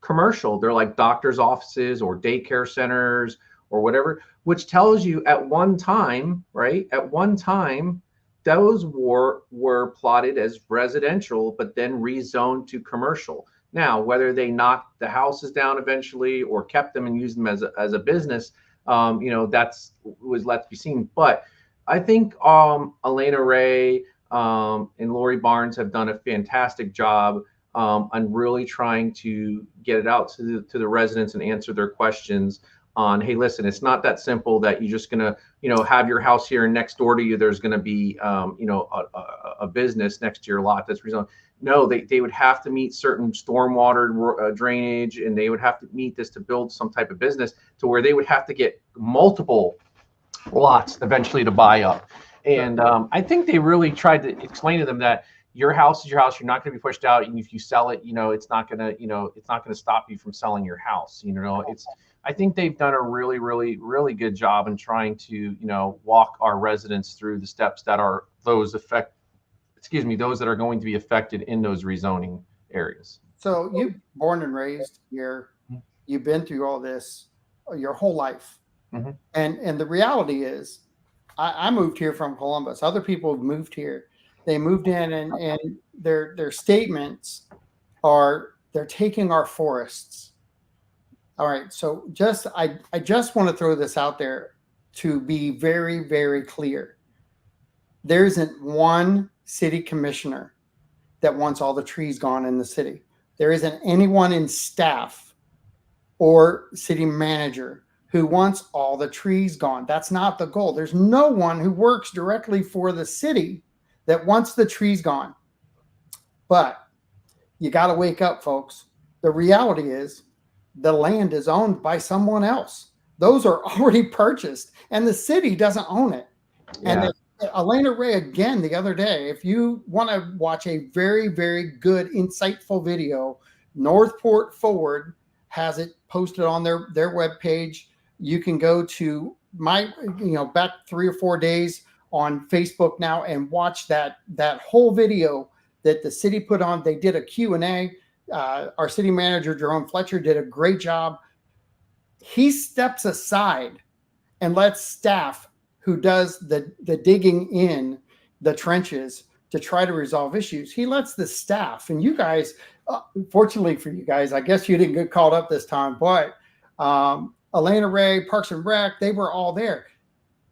commercial. They're like doctor's offices or daycare centers or whatever, which tells you at one time, right? At one time, those were plotted as residential, but then rezoned to commercial. Now, whether they knocked the houses down eventually or kept them and used them as a business, that's was left to be seen. But I think Elena Ray and Lori Barnes have done a fantastic job on really trying to get it out to the residents and answer their questions on, hey, listen, it's not that simple that you're just gonna, have your house here and next door to you, there's gonna be, a business next to your lot that's rezoned. No, they would have to meet certain stormwater drainage, and they would have to meet this to build some type of business to where they would have to get multiple lots eventually to buy up. And I think they really tried to explain to them that your house is your house. You're not going to be pushed out, and if you sell it, it's not going to stop you from selling your house. I think they've done a really, really, really good job in trying to, walk our residents through the steps that are those that are going to be affected in those rezoning areas. So you're born and raised here. You've been through all this your whole life. Mm-hmm. And the reality is, I moved here from Columbus. Other people have moved here. They moved in, and their statements are, they're taking our forests. All right. So I just want to throw this out there to be very, very clear. There isn't one city commissioner that wants all the trees gone in the city. There isn't anyone in staff or city manager who wants all the trees gone. That's not the goal. There's no one who works directly for the city that wants the trees gone. But you got to wake up, folks. The reality is the land is owned by someone else. Those are already purchased, and the city doesn't own it. Yeah. And Elena Ray, again, the other day, if you want to watch a very, very good, insightful video, Northport Forward has it posted on their webpage. You can go to my, back 3 or 4 days on Facebook now and watch that whole video that the city put on. They did a Q&A. Our city manager, Jerome Fletcher, did a great job. He steps aside and lets staff who does the digging in the trenches to try to resolve issues. He lets the staff, and you guys, fortunately for you guys, I guess you didn't get called up this time, but Elena Ray, Parks and Rec, they were all there.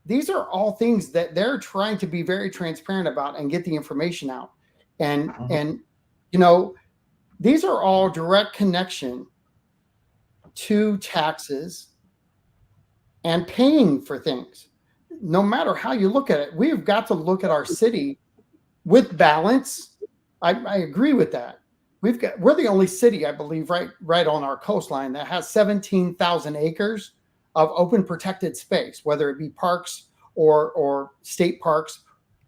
These are all things that they're trying to be very transparent about and get the information out. And these are all direct connection to taxes and paying for things. No matter how you look at it, we've got to look at our city with balance. I agree with that. We're the only city, I believe, right on our coastline that has 17,000 acres of open protected space, whether it be parks or state parks.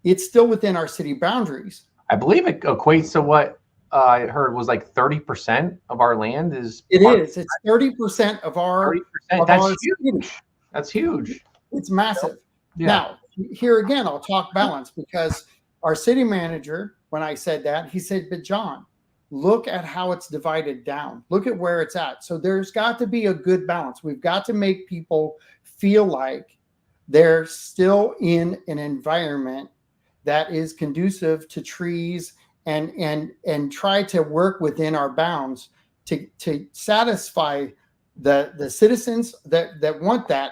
It's still within our city boundaries. I believe it equates to what I heard was like 30% of our land is. It is. It's 30% of our. 30%. That's huge. That's huge. It's massive. Yeah. Now, here again, I'll talk balance, because our city manager, when I said that, he said, but John, look at how it's divided down. Look at where it's at. So there's got to be a good balance. We've got to make people feel like they're still in an environment that is conducive to trees, and try to work within our bounds to satisfy the citizens that want that.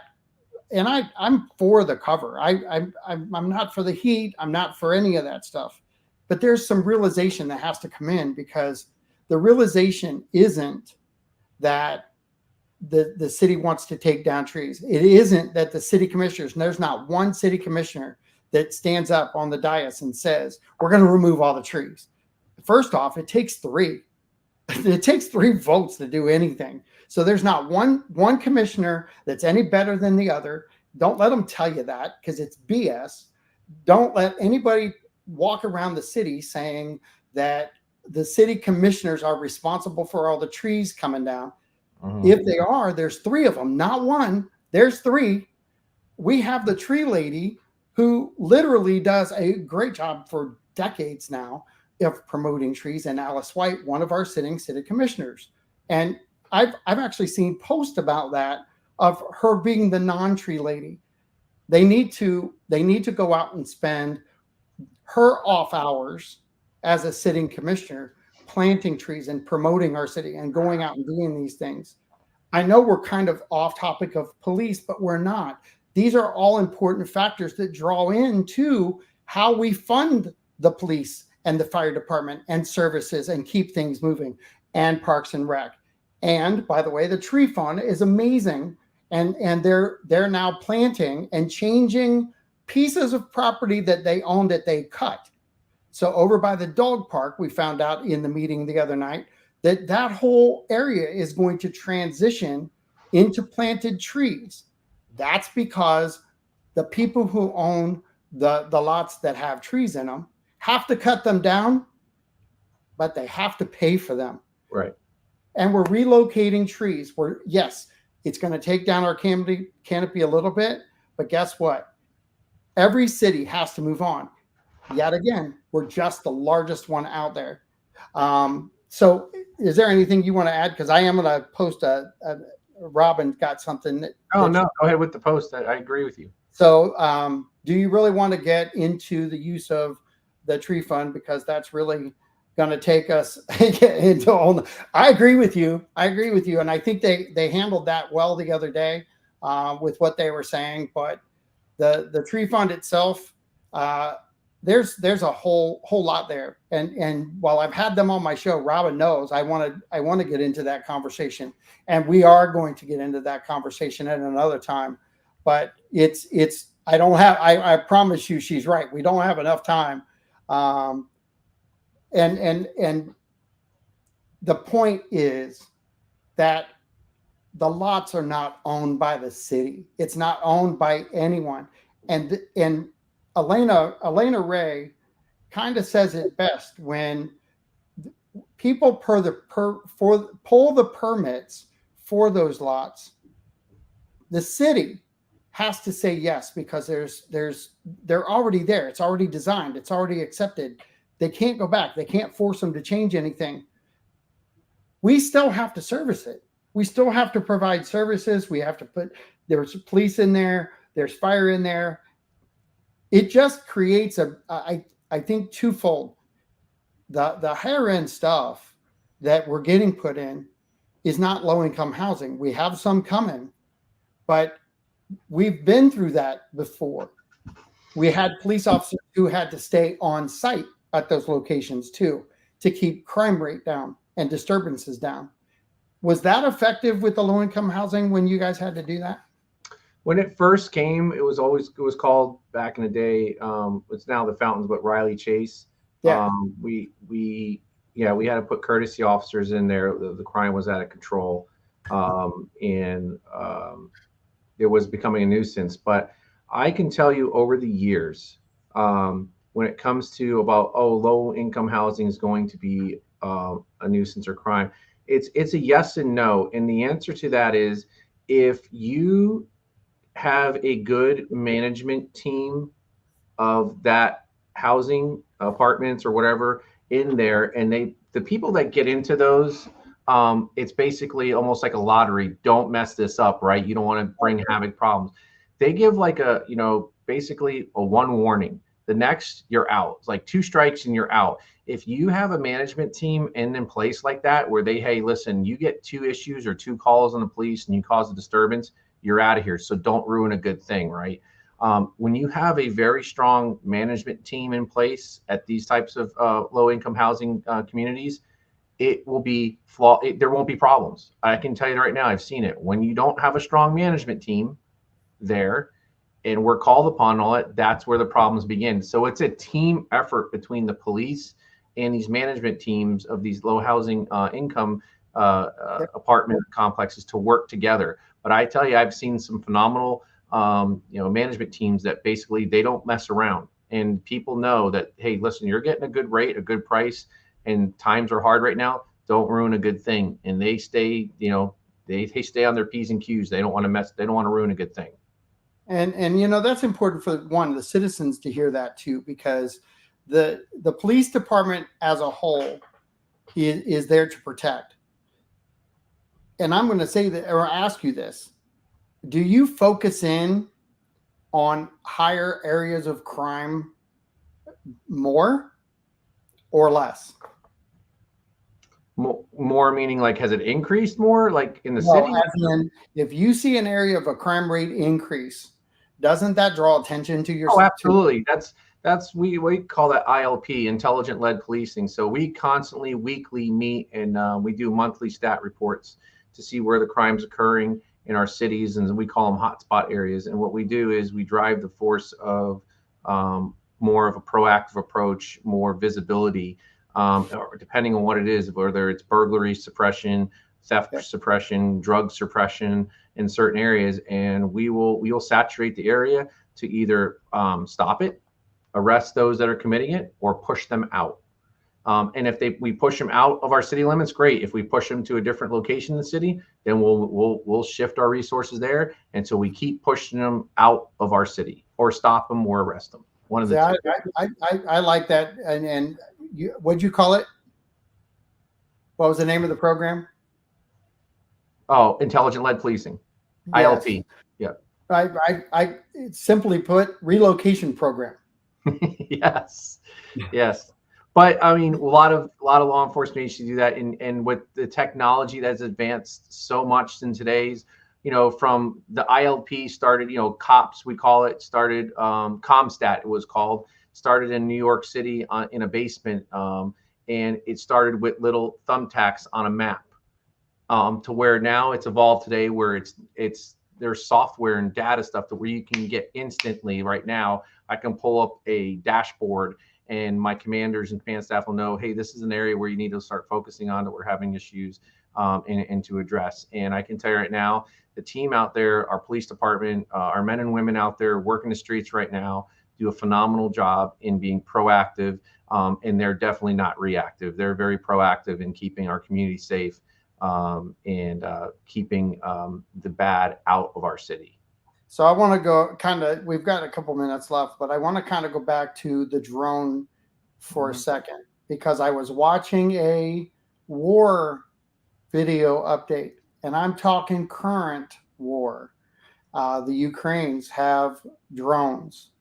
And I'm for the cover. I'm not for the heat. I'm not for any of that stuff. But there's some realization that has to come in, because the realization isn't that the city wants to take down trees. It isn't that the city commissioners, and there's not one city commissioner that stands up on the dais and says, we're going to remove all the trees. First off, it takes 3. It takes 3 votes to do anything. So there's not one commissioner that's any better than the other. Don't let them tell you that, because it's BS. Don't let anybody walk around the city saying that the city commissioners are responsible for all the trees coming down. Mm-hmm. If they are, there's 3 of them, not one. There's 3. We have the tree lady who literally does a great job for decades now of promoting trees, and Alice White, one of our sitting city commissioners. And I've actually seen posts about that, of her being the non-tree lady. They need to go out and spend her off hours as a sitting commissioner, planting trees and promoting our city and going out and doing these things. I know we're kind of off topic of police, but we're not. These are all important factors that draw into how we fund the police and the fire department and services and keep things moving, and Parks and Rec. And by the way, the tree fund is amazing. And they're now planting and changing pieces of property that they own that they cut. So over by the dog park, we found out in the meeting the other night that that whole area is going to transition into planted trees. That's because the people who own the lots that have trees in them have to cut them down, but they have to pay for them. Right. And we're relocating trees. Yes, it's going to take down our canopy a little bit, but guess what? Every city has to move on. Yet again, we're just the largest one out there. So is there anything you want to add? Because I am going to post Robin got something. No, go ahead with the post. I agree with you. So do you really want to get into the use of the tree fund? Because that's really going to take us into all. I agree with you. And I think they handled that well the other day with what they were saying. But the tree fund itself, there's a whole lot there. And while I've had them on my show, Robin knows I want to get into that conversation, and we are going to get into that conversation at another time. But I promise you, she's right. We don't have enough time. And the point is that the lots are not owned by the city. It's not owned by anyone. And Elena Ray kind of says it best when people pull the permits for those lots. The city has to say yes, because they're already there. It's already designed. It's already accepted. They can't go back. They can't force them to change anything. We still have to service it. We still have to provide services. We have to there's police in there. There's fire in there. It just creates I think twofold. The higher end stuff that we're getting put in is not low income housing. We have some coming, but we've been through that before. We had police officers who had to stay on site at those locations too, to keep crime rate down and disturbances down. Was that effective with the low income housing when you guys had to do that? When it first came, it was called back in the day. It's now the Fountains, but Riley Chase. Yeah. We had to put courtesy officers in there. The crime was out of control, and it was becoming a nuisance. But I can tell you over the years, when it comes to low income housing is going to be a nuisance or crime, it's a yes and no. And the answer to that is, if you have a good management team of that housing, apartments or whatever in there, and the people that get into those, it's basically almost like a lottery. Don't mess this up, right? You don't want to bring havoc problems. They give basically a one warning. The next, you're out. It's like 2 strikes and you're out. If you have a management team in place like that, where hey, listen, you get 2 issues or 2 calls on the police and you cause a disturbance, you're out of here. So don't ruin a good thing, right? When you have a very strong management team in place at these types of low-income housing communities, it will be there won't be problems. I can tell you right now, I've seen it. When you don't have a strong management team there, and we're called upon all it, that's where the problems begin. So it's a team effort between the police and these management teams of these low housing income apartment complexes to work together. But I tell you, I've seen some phenomenal management teams that basically they don't mess around, and people know that, hey, listen, you're getting a good rate, a good price, and times are hard right now. Don't ruin a good thing. And they stay, they stay on their P's and Q's. They don't want to mess. They don't want to ruin a good thing. And that's important for the citizens to hear that too, because the police department as a whole is there to protect. And I'm going to say that, or ask you this: do you focus in on higher areas of crime more or less? More meaning like, has it increased more like in the Well, city? as in, if you see an area of a crime rate increase, doesn't that draw attention to your? Oh, absolutely. That's we call that ILP, intelligent led policing. So we constantly weekly meet and we do monthly stat reports to see where the crime's occurring in our cities, and we call them hotspot areas. And what we do is we drive the force of more of a proactive approach, more visibility, or depending on what it is, whether it's burglary suppression, theft suppression, drug suppression in certain areas, and we will saturate the area to either stop it, arrest those that are committing it, or push them out. And if we push them out of our city limits, great. If we push them to a different location in the city, then we'll shift our resources there until we keep pushing them out of our city, or stop them or arrest them. One of the two. I like that. And what'd you call it? What was the name of the program? Oh, intelligent led policing, Yes. ILP. Yeah. I simply put, relocation program. Yes. Yes. But I mean, a lot of law enforcement needs to do that, and with the technology that's advanced so much in today's, from the ILP started, cops, we call it, started, ComStat it was called, started in New York City in a basement, and it started with little thumbtacks on a map, to where now it's evolved today, where there's software and data stuff to where you can get instantly. Right now, I can pull up a dashboard, and my commanders and command staff will know, hey, this is an area where you need to start focusing on, that we're having issues and to address. And I can tell you right now, the team out there, our police department, our men and women out there working the streets right now, do a phenomenal job in being proactive, and they're definitely not reactive. They're very proactive in keeping our community safe, and keeping the bad out of our city. So I want to go we've got a couple minutes left, but I want to kind of go back to the drone for a second, because I was watching a war video update, and I'm talking current war. The Ukrainians have drones.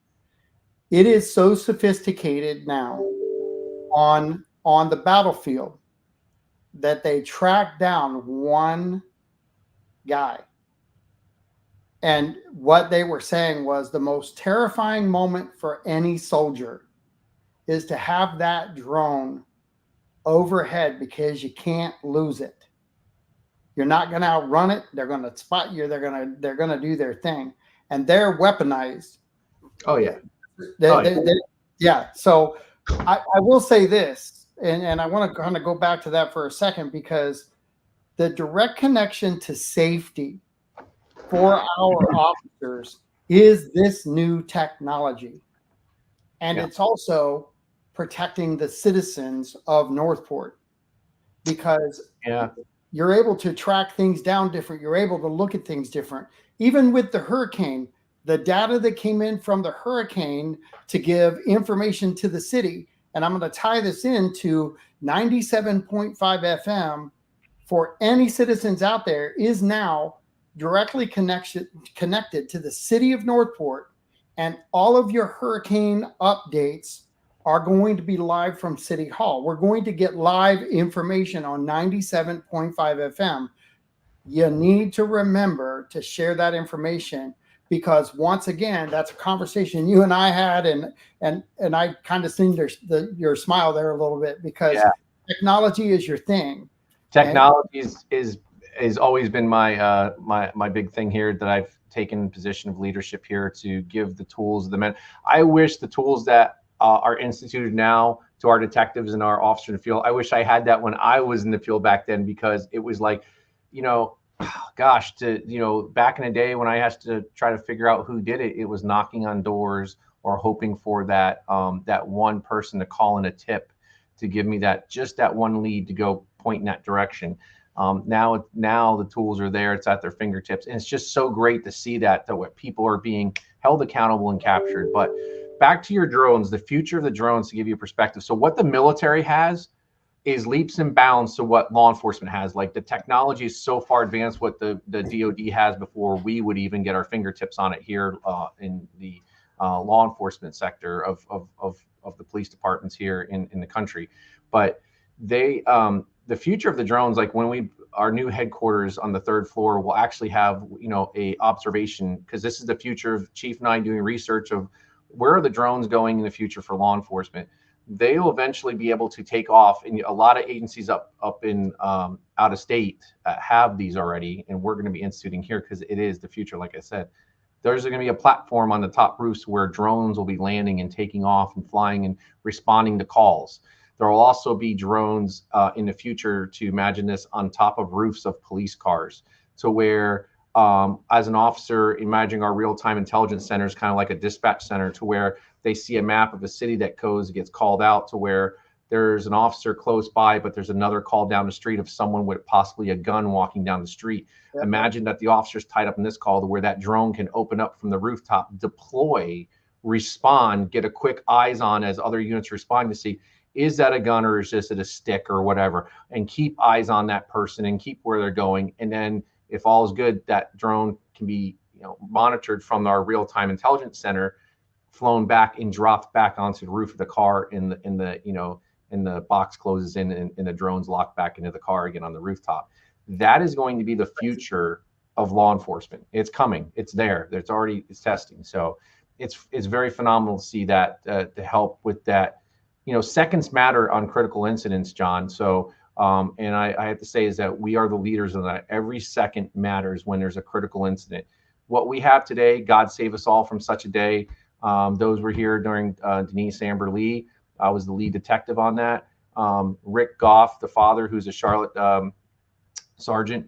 It is so sophisticated now on the battlefield that they track down one guy. And what they were saying was the most terrifying moment for any soldier is to have that drone overhead, because you can't lose it. You're not going to outrun it. They're going to spot you. They're going to do their thing, and they're weaponized. Oh yeah. Yeah. So I will say this, and I want to kind of go back to that for a second, because the direct connection to safety for our officers is this new technology. And it's also protecting the citizens of Northport, because you're able to track things down different. You're able to look at things different. Even with the hurricane, the data that came in from the hurricane to give information to the city, and I'm going to tie this into 97.5 FM for any citizens out there, is now directly connected to the city of Northport, and all of your hurricane updates are going to be live from City Hall. We're going to get live information on 97.5 FM. You need to remember to share that information, because once again, that's a conversation you and I had, and I kind of seen your smile there a little bit, because technology is your thing. Technology is always been my my big thing here, that I've taken position of leadership here to give the tools to the men. I wish the tools that are instituted now to our detectives and our officers in the field, I wish I had that when I was in the field back then, because it was like, back in the day when I had to try to figure out who did it, it was knocking on doors or hoping for that one person to call in a tip to give me that one lead to go point in that direction. Now the tools are there, it's at their fingertips, and it's just so great to see that what people are being held accountable and captured. But back to your drones, the future of the drones, to give you a perspective. So what the military has is leaps and bounds to what law enforcement has. Like, the technology is so far advanced what the DoD has before we would even get our fingertips on it here in the law enforcement sector of the police departments here in the country. But they the future of the drones, like when our new headquarters on the 3rd floor will actually have, a observation, because this is the future of Chief and I doing research of where are the drones going in the future for law enforcement. They will eventually be able to take off, and a lot of agencies up in out of state have these already, and we're going to be instituting here because it is the future. Like I said, there's going to be a platform on the top roofs where drones will be landing and taking off and flying and responding to calls. There will also be drones in the future, to imagine this, on top of roofs of police cars, to where as an officer, imagining our real-time intelligence center is kind of like a dispatch center, to where they see a map of a city that gets called out, to where there's an officer close by, but there's another call down the street of someone with possibly a gun walking down the street. Yep. Imagine that the officer's tied up in this call, to where that drone can open up from the rooftop, deploy, respond, get a quick eyes on as other units respond to see, is that a gun or is just it a stick or whatever, and keep eyes on that person and keep where they're going. And then if all is good, that drone can be monitored from our real-time intelligence center, flown back and dropped back onto the roof of the car, and the box closes in, and the drone's locked back into the car again on the rooftop. That is going to be the future of law enforcement. It's coming. It's there. It's testing. So it's very phenomenal to see that to help with that. Seconds matter on critical incidents, John. So and I have to say is that we are the leaders of that. Every second matters when there's a critical incident. What we have today, God save us all from such a day. Those were here during Denise Amber Lee. I was the lead detective on that. Rick Goff, the father, who's a Charlotte sergeant,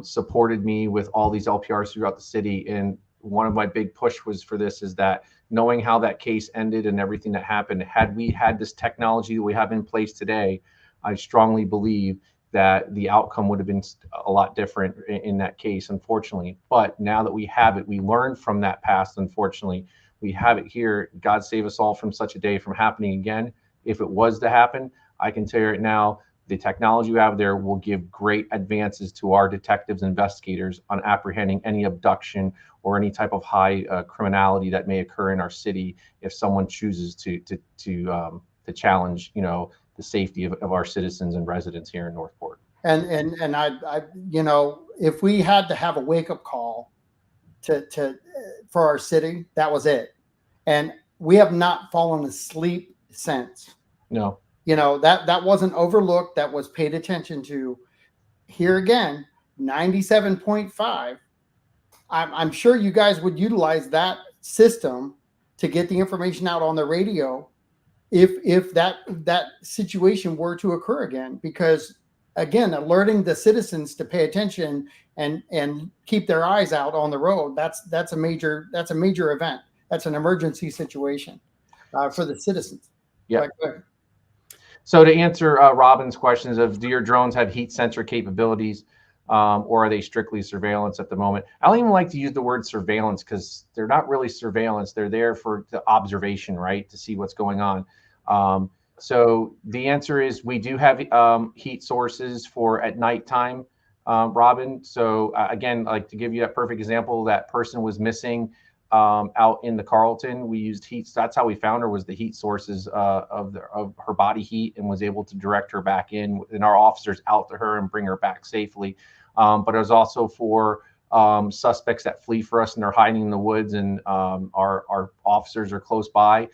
supported me with all these LPRs throughout the city. And one of my big push was for this is that, knowing how that case ended and everything that happened, had we had this technology that we have in place today, I strongly believe that the outcome would have been a lot different in that case, unfortunately. But now that we have it, we learned from that past, unfortunately. We have it here. God save us all from such a day from happening again. If it was to happen, I can tell you right now, the technology we have there will give great advances to our detectives and investigators on apprehending any abduction or any type of high criminality that may occur in our city if someone chooses to challenge, the safety of our citizens and residents here in Northport. And I if we had to have a wake up call for our city, that was it. And we have not fallen asleep since. No. That wasn't overlooked. That was paid attention to. Here again, 97.5. I'm sure you guys would utilize that system to get the information out on the radio if that situation were to occur again, because again, alerting the citizens to pay attention and keep their eyes out on the road, that's a major event. That's an emergency situation for the citizens. Yeah. So to answer Robin's questions of, do your drones have heat sensor capabilities, or are they strictly surveillance at the moment? I don't even like to use the word surveillance, because they're not really surveillance. They're there for the observation, right, to see what's going on. So the answer is we do have heat sources for at nighttime, Robin. So again, like to give you that perfect example, that person was missing out in the Carlton. We used heat. That's how we found her, was the heat sources of her body heat, and was able to direct her back in, and our officers out to her and bring her back safely. But it was also for suspects that flee for us and they're hiding in the woods, and our officers are close by.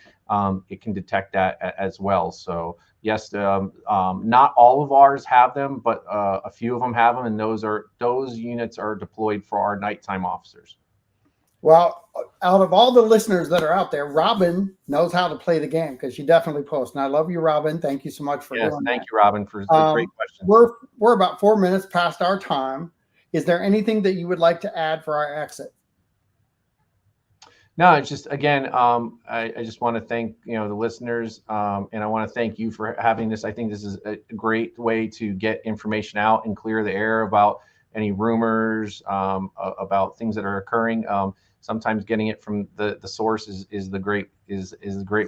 It can detect that as well. So yes, not all of ours have them, but a few of them have them, and those units are deployed for our nighttime officers. Well, out of all the listeners that are out there, Robin knows how to play the game, because she definitely posts. And I love you, Robin. Thank you so much for doing that. Thank you, Robin, for the great questions. We're about 4 minutes past our time. Is there anything that you would like to add for our exit? No, it's just, again, I just want to thank the listeners, and I want to thank you for having this. I think this is a great way to get information out and clear the air about any rumors, about things that are occurring. Sometimes getting it from the source is a great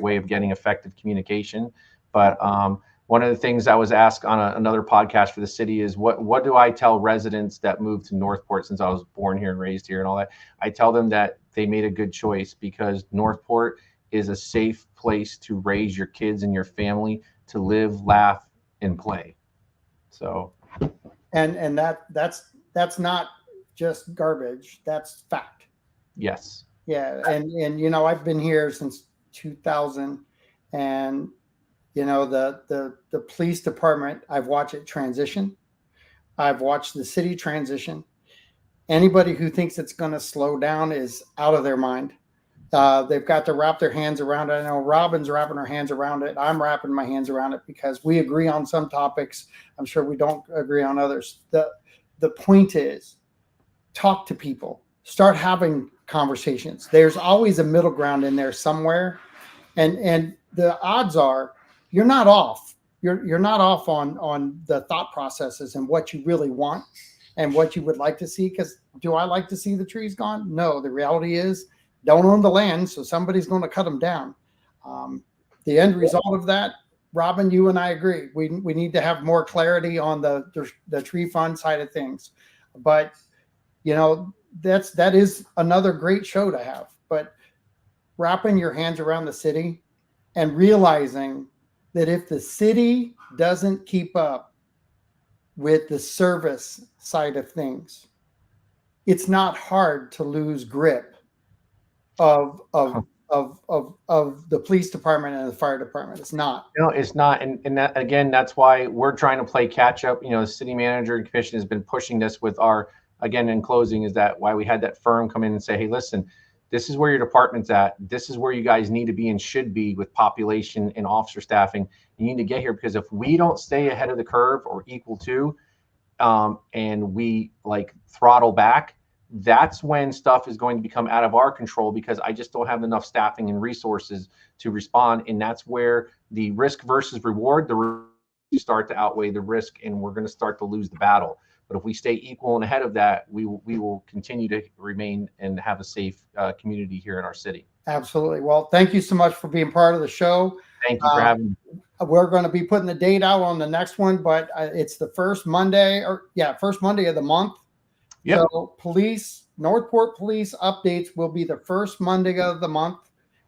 way of getting effective communication. But one of the things I was asked on another podcast for the city is what do I tell residents that moved to Northport, since I was born here and raised here and all that? I tell them that they made a good choice, because Northport is a safe place to raise your kids and your family, to live, laugh, and play. So, and that's not just garbage. That's fact. yes. Yeah, and you know, I've been here since 2000, and you know, the police department, I've watched it transition. I've watched the city transition. Anybody who thinks it's going to slow down is out of their mind. They've got to wrap their hands around it. I know Robin's wrapping her hands around it. I'm wrapping my hands around it, because we agree on some topics. I'm sure we don't agree on others. The point is, talk to people, start having conversations. There's always a middle ground in there somewhere, and the odds are you're not off. You're not off on the thought processes and what you really want and what you would like to see. Because do I like to see the trees gone? No. The reality is, don't own the land, so somebody's going to cut them down. The end result of that, Robin, you and I agree. We need to have more clarity on the tree fund side of things. But you know, that is another great show to have. But wrapping your hands around the city and realizing that if the city doesn't keep up with the service side of things, it's not hard to lose grip of the police department and the fire department. It's not. No, it's not. And that, again, that's why we're trying to play catch up. You know, the city manager and commission has been pushing this with our, again, in closing, is that why we had that firm come in and say, hey, listen, this is where your department's at. This is where you guys need to be and should be with population and officer staffing. You need to get here, because if we don't stay ahead of the curve or equal to, and we like throttle back, that's when stuff is going to become out of our control, because I just don't have enough staffing and resources to respond. And that's where the risk versus reward, start to outweigh the risk, and we're going to start to lose the battle. But if we stay equal and ahead of that, we will continue to remain and have a safe community here in our city. Absolutely. Well, thank you so much for being part of the show. Thank you for having me. We're going to be putting the date out on the next one, but it's the first Monday first Monday of the month. Yep. So Northport Police updates will be the first Monday of the month.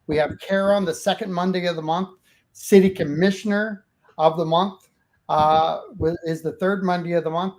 We have CARE on the second Monday of the month. City Commissioner of the month is the third Monday of the month.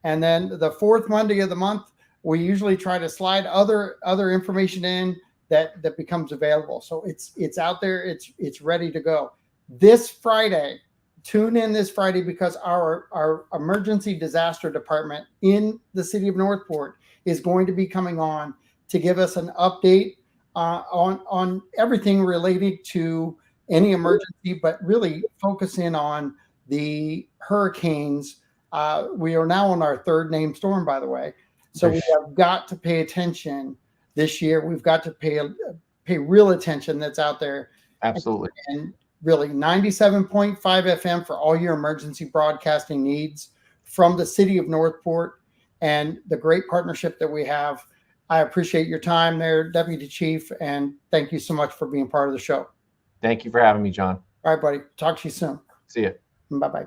And then the fourth Monday of the month, we usually try to slide other information in that becomes available. So it's out there. It's ready to go. This Friday, tune in this Friday, because our emergency disaster department in the city of Northport is going to be coming on to give us an update on everything related to any emergency, but really focus in on the hurricanes. We are now on our third named storm, by the way. So we have got to pay attention this year. We've got to pay real attention that's out there. Absolutely. And really 97.5 FM for all your emergency broadcasting needs from the city of Northport, and the great partnership that we have. I appreciate your time there, Deputy Chief, and thank you so much for being part of the show. Thank you for having me, John. All right, buddy. Talk to you soon. See ya. Bye-bye.